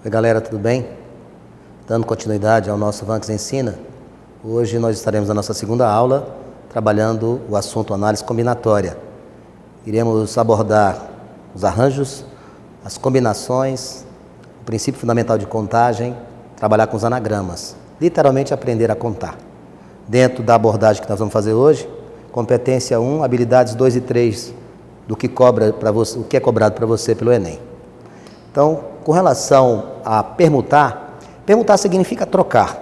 Oi galera, tudo bem? Dando continuidade ao nosso Vanx Ensina, hoje nós estaremos na nossa segunda aula trabalhando o assunto análise combinatória. Iremos abordar os arranjos, as combinações, o princípio fundamental de contagem, trabalhar com os anagramas, literalmente aprender a contar. Dentro da abordagem que nós vamos fazer hoje, competência 1, habilidades 2 e 3 do que cobra para você, o que é cobrado para você pelo Enem. Então, com relação a permutar, permutar significa trocar.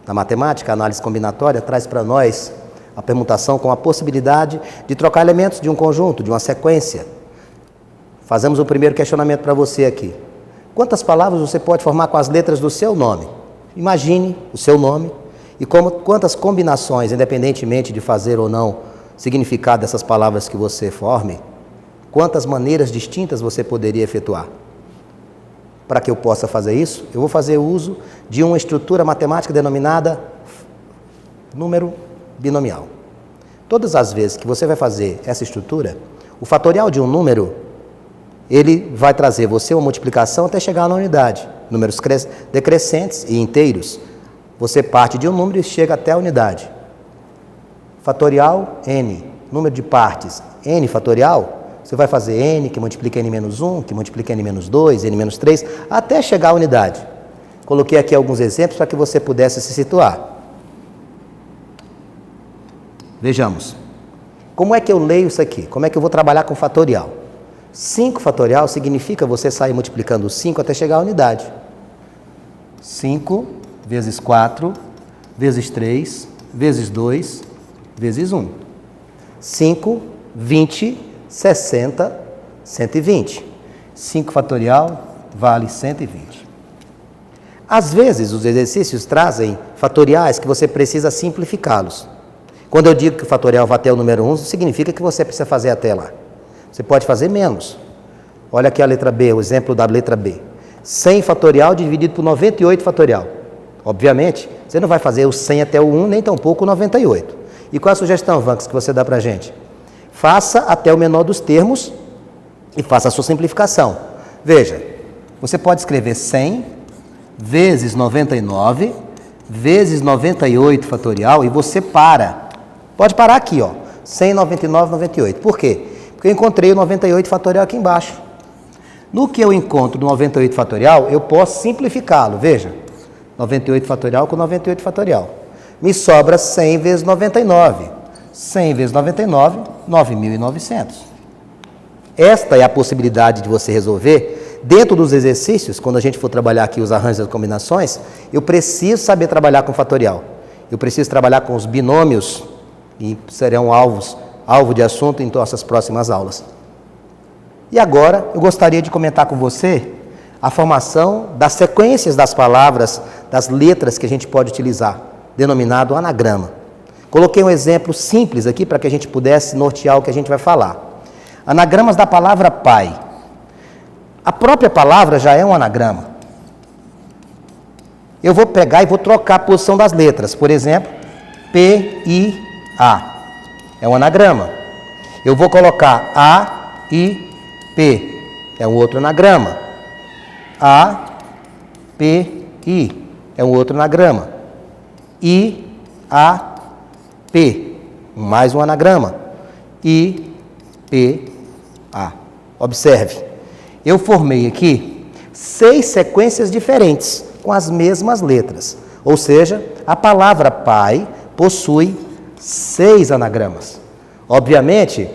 Na matemática, a análise combinatória traz para nós a permutação com a possibilidade de trocar elementos de um conjunto, de uma sequência. Fazemos o primeiro questionamento para você aqui. Quantas palavras você pode formar com as letras do seu nome? Imagine o seu nome e quantas combinações, independentemente de fazer ou não significado dessas palavras que você forme, quantas maneiras distintas você poderia efetuar. Para que eu possa fazer isso, eu vou fazer uso de uma estrutura matemática denominada número binomial. Todas as vezes que você vai fazer essa estrutura, o fatorial de um número, ele vai trazer você uma multiplicação até chegar na unidade. Números decrescentes e inteiros, você parte de um número e chega até a unidade. Fatorial n, número de partes n fatorial, você vai fazer n que multiplica n menos 1, que multiplica n menos 2, n menos 3, até chegar à unidade. Coloquei aqui alguns exemplos para que você pudesse se situar. Vejamos. Como é que eu leio isso aqui? Como é que eu vou trabalhar com fatorial? 5 fatorial significa você sair multiplicando 5 até chegar à unidade. 5 vezes 4, vezes 3, vezes 2, vezes 1. 5, 20, 60, 120. 5 fatorial vale 120. Às vezes, os exercícios trazem fatoriais que você precisa simplificá-los. Quando eu digo que o fatorial vai até o número 1, significa que você precisa fazer até lá. Você pode fazer menos. Olha aqui a letra B, o exemplo da letra B. 100 fatorial dividido por 98 fatorial. Obviamente, você não vai fazer o 100 até o 1, nem tampouco o 98. E qual a sugestão, Vanx, que você dá para a gente? Faça até o menor dos termos e faça a sua simplificação. Veja, você pode escrever 100 vezes 99 vezes 98 fatorial e você para. Pode parar aqui, ó. 100, 99, 98. Por quê? Porque eu encontrei o 98 fatorial aqui embaixo. No que eu encontro no 98 fatorial, eu posso simplificá-lo. Veja, 98 fatorial com 98 fatorial. Me sobra 100 vezes 99. 100 vezes 99, 9.900. Esta é a possibilidade de você resolver. Dentro dos exercícios, quando a gente for trabalhar aqui os arranjos e as combinações, eu preciso saber trabalhar com fatorial. Eu preciso trabalhar com os binômios, e serão alvo de assunto em nossas próximas aulas. E agora, eu gostaria de comentar com você a formação das sequências das palavras, das letras que a gente pode utilizar, denominado anagrama. Coloquei um exemplo simples aqui para que a gente pudesse nortear o que a gente vai falar. Anagramas da palavra pai. A própria palavra já é um anagrama. Eu vou pegar e vou trocar a posição das letras. Por exemplo, P-I-A. É um anagrama. Eu vou colocar A-I-P. É um outro anagrama. A-P-I. É um outro anagrama. I-A-P. P, mais um anagrama, I, P, A. Observe, eu formei aqui 6 sequências diferentes com as mesmas letras. Ou seja, a palavra pai possui 6 anagramas. Obviamente,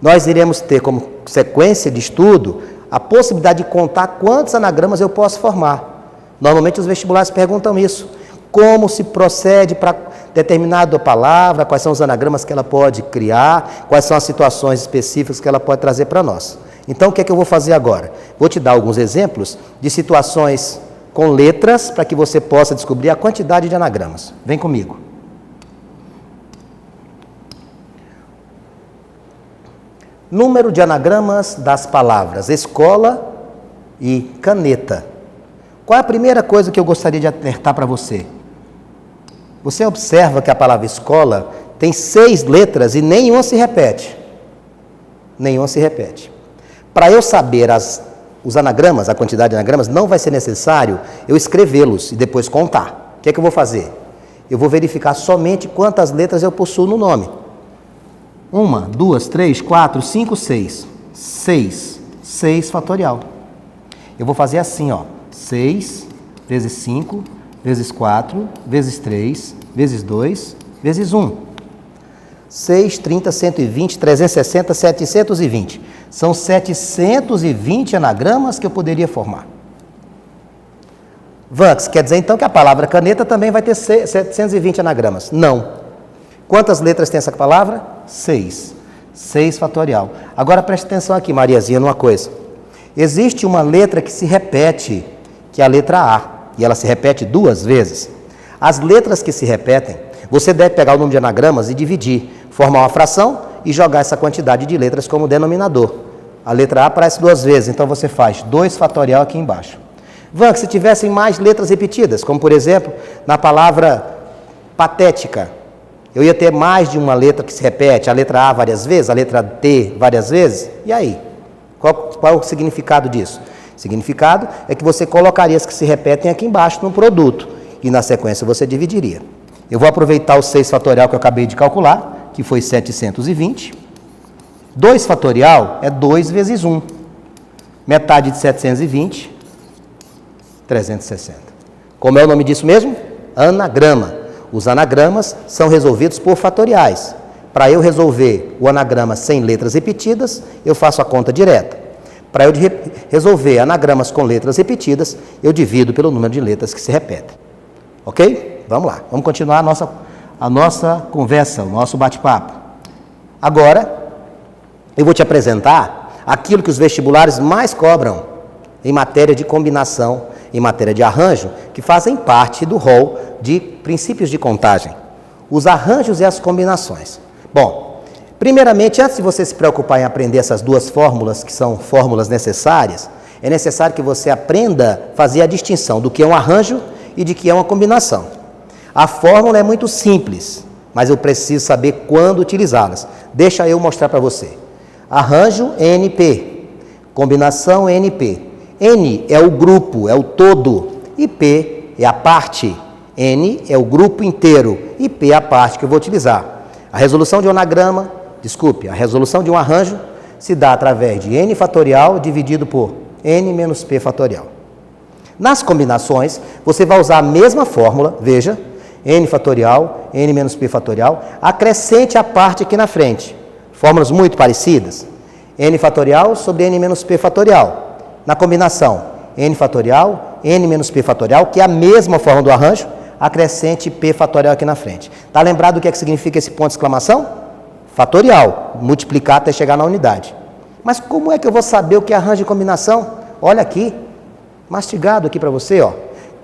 nós iremos ter como sequência de estudo a possibilidade de contar quantos anagramas eu posso formar. Normalmente os vestibulares perguntam isso. Como se procede para determinada palavra, quais são os anagramas que ela pode criar, quais são as situações específicas que ela pode trazer para nós. Então, o que é que eu vou fazer agora? Vou te dar alguns exemplos de situações com letras para que você possa descobrir a quantidade de anagramas. Vem comigo. Número de anagramas das palavras escola e caneta. Qual é a primeira coisa que eu gostaria de alertar para você? Você observa que a palavra escola tem 6 letras e nenhuma se repete. Nenhuma se repete. Para eu saber as os anagramas, a quantidade de anagramas, não vai ser necessário eu escrevê-los e depois contar. O que é que eu vou fazer? Eu vou verificar somente quantas letras eu possuo no nome. 1, 2, 3, 4, 5, 6. 6 fatorial. Eu vou fazer assim, ó. 6 vezes 5, vezes 4, vezes 3, vezes 2, vezes 1. 6, 30, 120, 360, 720. São 720 anagramas que eu poderia formar. Vanx, quer dizer então que a palavra caneta também vai ter 720 anagramas? Não. Quantas letras tem essa palavra? 6. 6 fatorial. Agora preste atenção aqui, Mariazinha, numa coisa. Existe uma letra que se repete, que é a letra A, e ela se repete 2 vezes. As letras que se repetem, você deve pegar o número de anagramas e dividir, formar uma fração e jogar essa quantidade de letras como denominador. A letra A aparece 2 vezes, então você faz 2 fatorial aqui embaixo. Vanx, se tivessem mais letras repetidas, como por exemplo, na palavra patética, eu ia ter mais de uma letra que se repete, a letra A várias vezes, a letra T várias vezes, e aí? Qual é o significado disso? O significado é que você colocaria as que se repetem aqui embaixo no produto, e na sequência você dividiria. Eu vou aproveitar o 6 fatorial que eu acabei de calcular, que foi 720. 2 fatorial é 2 vezes 1. Metade de 720, 360. Como é o nome disso mesmo? Anagrama. Os anagramas são resolvidos por fatoriais. Para eu resolver o anagrama sem letras repetidas, eu faço a conta direta. Para eu resolver anagramas com letras repetidas, eu divido pelo número de letras que se repetem. Ok? Vamos lá. Vamos continuar a nossa conversa, o nosso bate-papo. Agora, eu vou te apresentar aquilo que os vestibulares mais cobram em matéria de combinação, em matéria de arranjo, que fazem parte do rol de princípios de contagem. Os arranjos e as combinações. Bom, primeiramente, antes de você se preocupar em aprender essas 2 fórmulas, que são fórmulas necessárias, é necessário que você aprenda a fazer a distinção do que é um arranjo e de que é uma combinação. A fórmula é muito simples, mas eu preciso saber quando utilizá-las. Deixa eu mostrar para você. Arranjo NP, combinação NP. N é o grupo, é o todo, e P é a parte. N é o grupo inteiro, e P é a parte que eu vou utilizar. A resolução de um anagrama, a resolução de um arranjo se dá através de N fatorial dividido por N menos P fatorial. Nas combinações, você vai usar a mesma fórmula, veja, N fatorial, N menos P fatorial, acrescente a parte aqui na frente. Fórmulas muito parecidas. N fatorial sobre N menos P fatorial. Na combinação, N fatorial, N menos P fatorial, que é a mesma forma do arranjo, acrescente P fatorial aqui na frente. Está lembrado o que significa esse ponto de exclamação? Fatorial, multiplicar até chegar na unidade. Mas como é que eu vou saber o que é arranjo e combinação? Olha aqui, mastigado aqui para você, ó.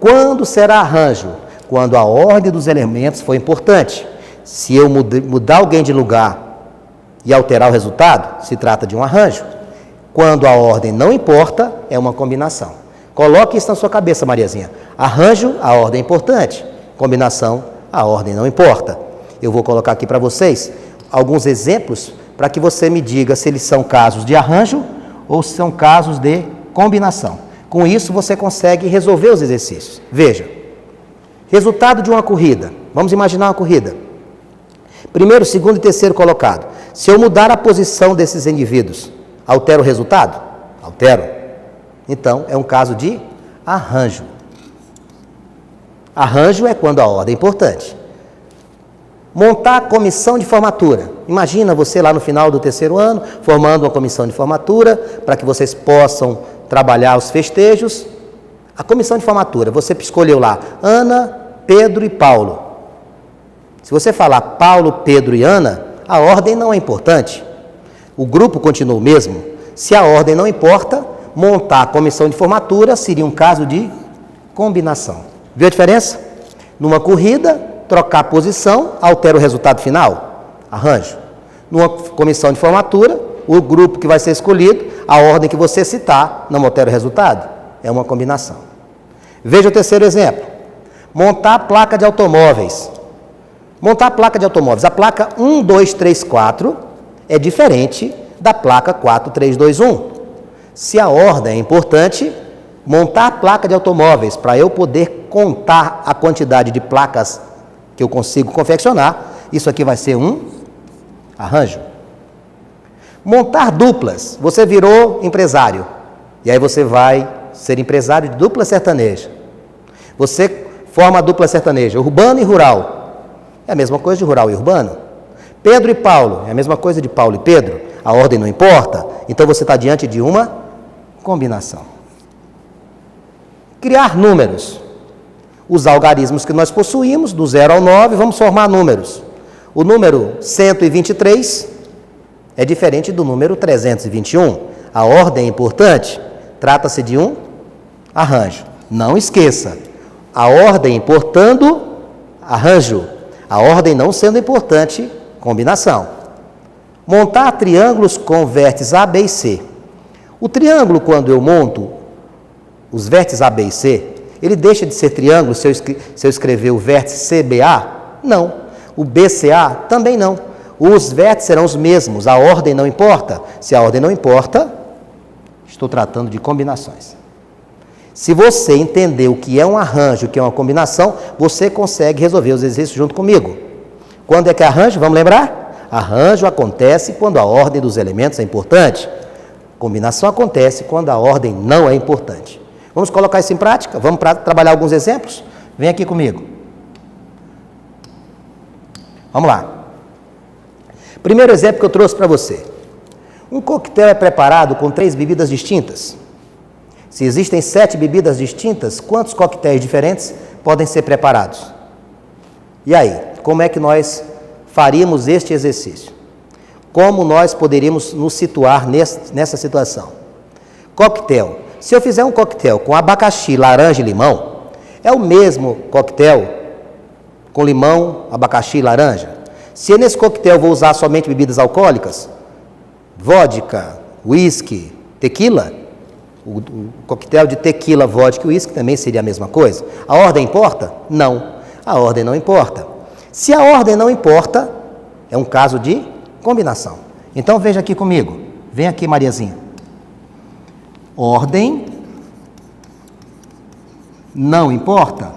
Quando será arranjo? Quando a ordem dos elementos for importante. Se eu mudar alguém de lugar e alterar o resultado, se trata de um arranjo. Quando a ordem não importa, é uma combinação. Coloque isso na sua cabeça, Mariazinha. Arranjo, a ordem é importante. Combinação, a ordem não importa. Eu vou colocar aqui para vocês alguns exemplos para que você me diga se eles são casos de arranjo ou se são casos de combinação. Com isso, você consegue resolver os exercícios. Veja, resultado de uma corrida. Vamos imaginar uma corrida. Primeiro, segundo e terceiro colocado. Se eu mudar a posição desses indivíduos, altera o resultado? Altero. Então, é um caso de arranjo. Arranjo é quando a ordem é importante. Montar a comissão de formatura. Imagina você lá no final do terceiro ano, formando uma comissão de formatura, para que vocês possam trabalhar os festejos. A comissão de formatura, você escolheu lá Ana, Pedro e Paulo. Se você falar Paulo, Pedro e Ana, a ordem não é importante. O grupo continua o mesmo. Se a ordem não importa, montar a comissão de formatura seria um caso de combinação. Viu a diferença? Numa corrida, trocar a posição altera o resultado final. Arranjo. Numa comissão de formatura, o grupo que vai ser escolhido, a ordem que você citar, não altera o resultado. É uma combinação. Veja o terceiro exemplo. Montar a placa de automóveis. Montar a placa de automóveis. A placa 1, 2, 3, 4 é diferente da placa 4, 3, 2, 1. Se a ordem é importante, montar a placa de automóveis para eu poder contar a quantidade de placas que eu consigo confeccionar, isso aqui vai ser um arranjo. Montar duplas, você virou empresário, e aí você vai ser empresário de dupla sertaneja. Você forma a dupla sertaneja, urbano e rural. É a mesma coisa de rural e urbano. Pedro e Paulo, é a mesma coisa de Paulo e Pedro. A ordem não importa, então você está diante de uma combinação. Criar números. Os algarismos que nós possuímos, do 0 ao 9, vamos formar números. O número 123 é diferente do número 321. A ordem é importante, trata-se de um arranjo. Não esqueça, a ordem importando, arranjo. A ordem não sendo importante, combinação. Montar triângulos com vértices A, B e C. O triângulo, quando eu monto os vértices A, B e C, ele deixa de ser triângulo se eu escrever o vértice CBA? Não. O BCA? Também não. Os vértices serão os mesmos, a ordem não importa. Se a ordem não importa, estou tratando de combinações. Se você entender o que é um arranjo, o que é uma combinação, você consegue resolver os exercícios junto comigo. Quando é que é arranjo? Vamos lembrar? Arranjo acontece quando a ordem dos elementos é importante. Combinação acontece quando a ordem não é importante. Vamos colocar isso em prática? Vamos trabalhar alguns exemplos? Vem aqui comigo. Vamos lá. Primeiro exemplo que eu trouxe para você. Um coquetel é preparado com 3 bebidas distintas. Se existem 7 bebidas distintas, quantos coquetéis diferentes podem ser preparados? E aí, como é que nós faríamos este exercício? Como nós poderíamos nos situar nessa situação? Coquetel. Se eu fizer um coquetel com abacaxi, laranja e limão, é o mesmo coquetel com limão, abacaxi e laranja? Se nesse coquetel eu vou usar somente bebidas alcoólicas, vodka, whisky, tequila, o coquetel de tequila, vodka e whisky também seria a mesma coisa. A ordem importa? Não. A ordem não importa. Se a ordem não importa, é um caso de combinação. Então veja aqui comigo. Vem aqui, Mariazinha. Ordem não importa.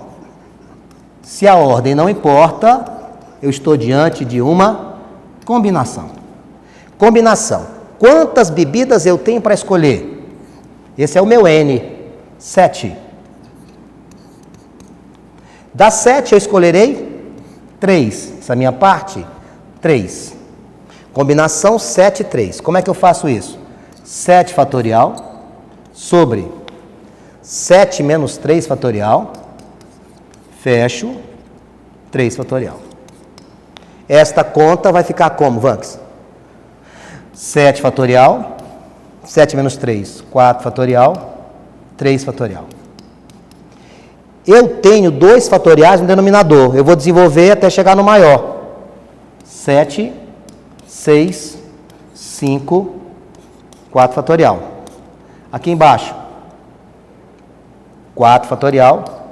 Se a ordem não importa, eu estou diante de uma combinação. Combinação. Quantas bebidas eu tenho para escolher? Esse é o meu N, 7. Das 7 eu escolherei 3. Essa é a minha parte, 3. Combinação 7 e 3. Como é que eu faço isso? 7 fatorial sobre 7 menos 3 fatorial, fecho, 3 fatorial. Esta conta vai ficar como, Vanks? 7 fatorial, 7 menos 3, 4 fatorial, 3 fatorial. Eu tenho 2 fatoriais no denominador. Eu vou desenvolver até chegar no maior. 7, 6, 5, 4 fatorial. Aqui embaixo, 4 fatorial.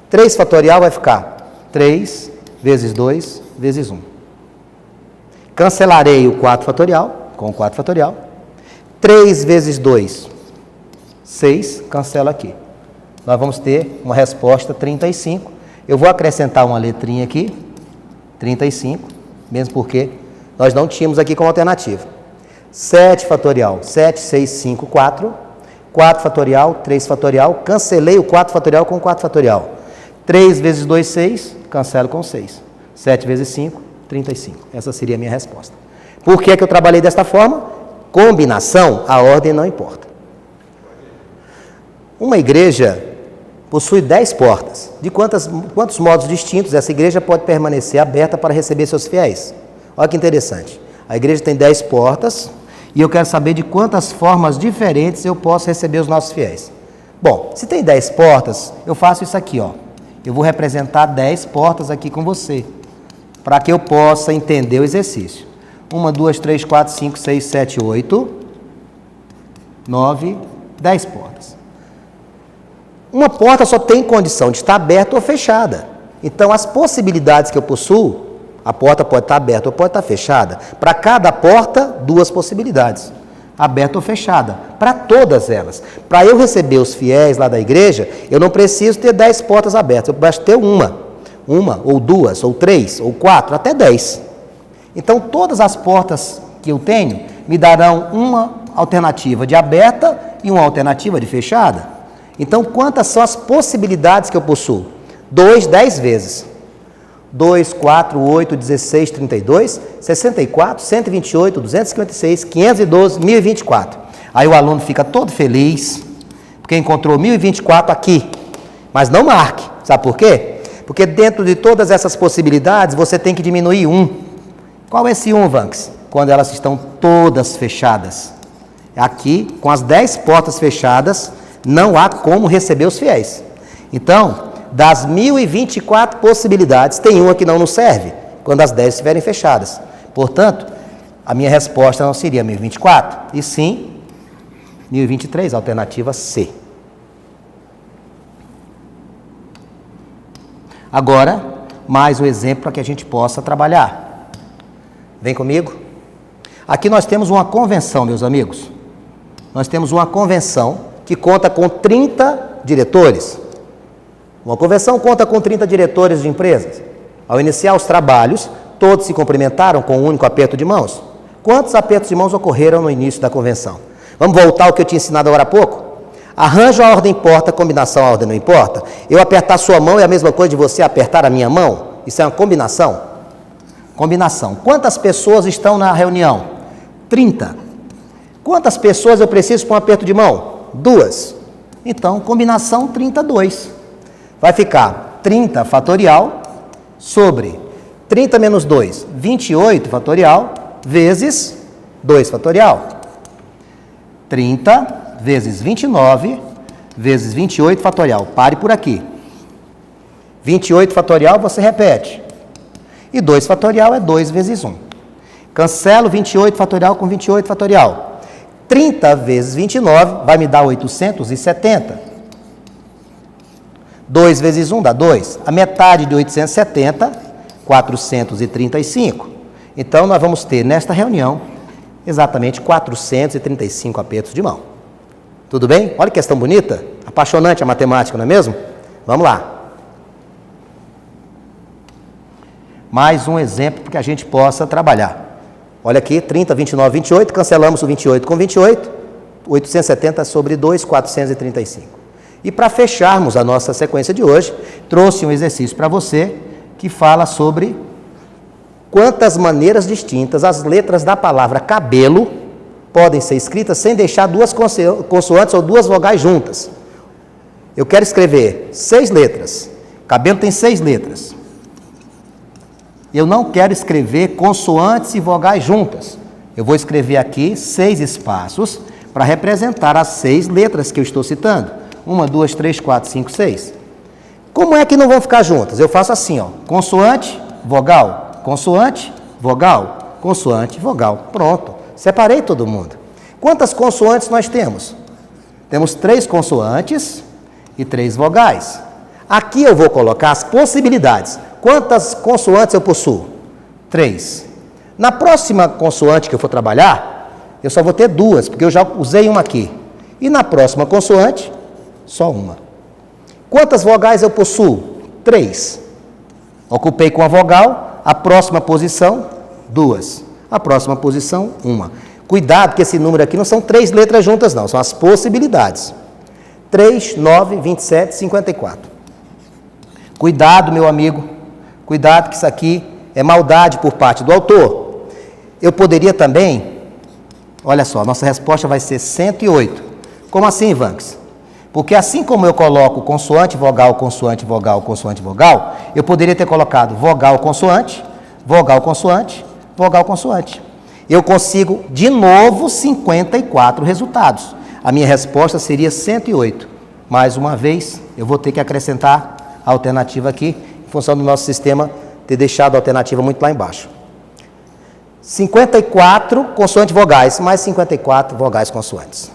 3 fatorial vai ficar 3 vezes 2 vezes 1. Cancelarei o 4 fatorial com o 4 fatorial. 3 vezes 2, 6, cancela aqui. Nós vamos ter uma resposta 35. Eu vou acrescentar uma letrinha aqui, 35, mesmo porque nós não tínhamos aqui como alternativa. 7 fatorial, 7, 6, 5, 4. 4 fatorial, 3 fatorial. Cancelei o 4 fatorial com o 4 fatorial. 3 vezes 2, 6, cancelo com 6. 7 vezes 5, 35. Essa seria a minha resposta. Por que eu trabalhei desta forma? Combinação, a ordem não importa. Uma igreja possui 10 portas. De quantos modos distintos essa igreja pode permanecer aberta para receber seus fiéis? Olha que interessante. A igreja tem 10 portas e eu quero saber de quantas formas diferentes eu posso receber os nossos fiéis. Bom, se tem 10 portas, eu faço isso aqui, ó. Eu vou representar 10 portas aqui com você, para que eu possa entender o exercício. 1, 2, 3, 4, 5, 6, 7, 8, 9, 10 portas. Uma porta só tem condição de estar aberta ou fechada. Então, as possibilidades que eu possuo, a porta pode estar aberta ou pode estar fechada. Para cada porta, 2 possibilidades. aberta ou fechada, para todas elas. Para eu receber os fiéis lá da igreja, eu não preciso ter 10 portas abertas, eu basta ter uma, ou duas, ou 3, ou 4, até 10. Então, todas as portas que eu tenho me darão uma alternativa de aberta e uma alternativa de fechada. Então, quantas são as possibilidades que eu possuo? 2, 10 vezes. 2, 4, 8, 16, 32, 64, 128, 256, 512, 1024. Aí o aluno fica todo feliz, porque encontrou 1024 aqui. Mas não marque. Sabe por quê? Porque dentro de todas essas possibilidades, você tem que diminuir um. Qual é esse um, Vanks? Quando elas estão todas fechadas. Aqui, com as 10 portas fechadas, não há como receber os fiéis. Então, das 1024 possibilidades, tem uma que não nos serve, quando as 10 estiverem fechadas. Portanto, a minha resposta não seria 1024, e sim 1023, alternativa C. Agora, mais um exemplo para que a gente possa trabalhar. Vem comigo? Aqui nós temos uma convenção, meus amigos. Nós temos uma convenção que conta com 30 diretores. Uma convenção conta com 30 diretores de empresas. Ao iniciar os trabalhos, todos se cumprimentaram com um único aperto de mãos. Quantos apertos de mãos ocorreram no início da convenção? Vamos voltar ao que eu tinha ensinado agora há pouco? Arranjo a ordem importa, combinação a ordem não importa. Eu apertar sua mão é a mesma coisa de você apertar a minha mão? Isso é uma combinação? Combinação. Quantas pessoas estão na reunião? 30. Quantas pessoas eu preciso para um aperto de mão? 2. Então, combinação 32. Vai ficar 30 fatorial sobre 30 menos 2, 28 fatorial, vezes 2 fatorial. 30 vezes 29, vezes 28 fatorial. Pare por aqui. 28 fatorial você repete. E 2 fatorial é 2 vezes 1. Cancelo 28 fatorial com 28 fatorial. 30 vezes 29 vai me dar 870. 2 vezes 1 dá 2. A metade de 870, 435. Então, nós vamos ter nesta reunião exatamente 435 apertos de mão. Tudo bem? Olha que questão bonita. Apaixonante a matemática, não é mesmo? Vamos lá. Mais um exemplo para que a gente possa trabalhar. Olha aqui, 30, 29, 28. Cancelamos o 28 com 28. 870 sobre 2, 435. E para fecharmos a nossa sequência de hoje, trouxe um exercício para você que fala sobre quantas maneiras distintas as letras da palavra cabelo podem ser escritas sem deixar duas consoantes ou duas vogais juntas. Eu quero escrever 6 letras. Cabelo tem 6 letras. Eu não quero escrever consoantes e vogais juntas. Eu vou escrever aqui 6 espaços para representar as 6 letras que eu estou citando. 1, 2, 3, 4, 5, 6. Como é que não vão ficar juntas? Eu faço assim, ó, consoante, vogal, consoante, vogal, consoante, vogal. Pronto, separei todo mundo. Quantas consoantes nós temos? Temos 3 consoantes e 3 vogais. Aqui eu vou colocar as possibilidades. Quantas consoantes eu possuo? 3. Na próxima consoante que eu for trabalhar, eu só vou ter 2, porque eu já usei uma aqui. E na próxima consoante, só uma. Quantas vogais eu possuo? 3. Ocupei com a vogal, a próxima posição, 2. A próxima posição, 1. Cuidado que esse número aqui não são 3 letras juntas não, são as possibilidades. 3, 9, 27, 54. Cuidado, meu amigo, cuidado que isso aqui é maldade por parte do autor. Eu poderia também, olha só, nossa resposta vai ser 108. Como assim, Vanks? Porque assim como eu coloco consoante, vogal, consoante, vogal, consoante, vogal, eu poderia ter colocado vogal, consoante, vogal, consoante, vogal, consoante. Eu consigo, de novo, 54 resultados. A minha resposta seria 108. Mais uma vez, eu vou ter que acrescentar a alternativa aqui, em função do nosso sistema ter deixado a alternativa muito lá embaixo. 54 consoantes vogais, mais 54 vogais consoantes.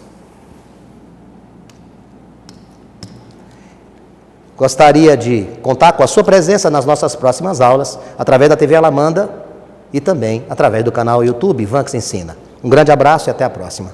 Gostaria de contar com a sua presença nas nossas próximas aulas, através da TV Alamanda e também através do canal YouTube Vanks Ensina. Um grande abraço e até a próxima.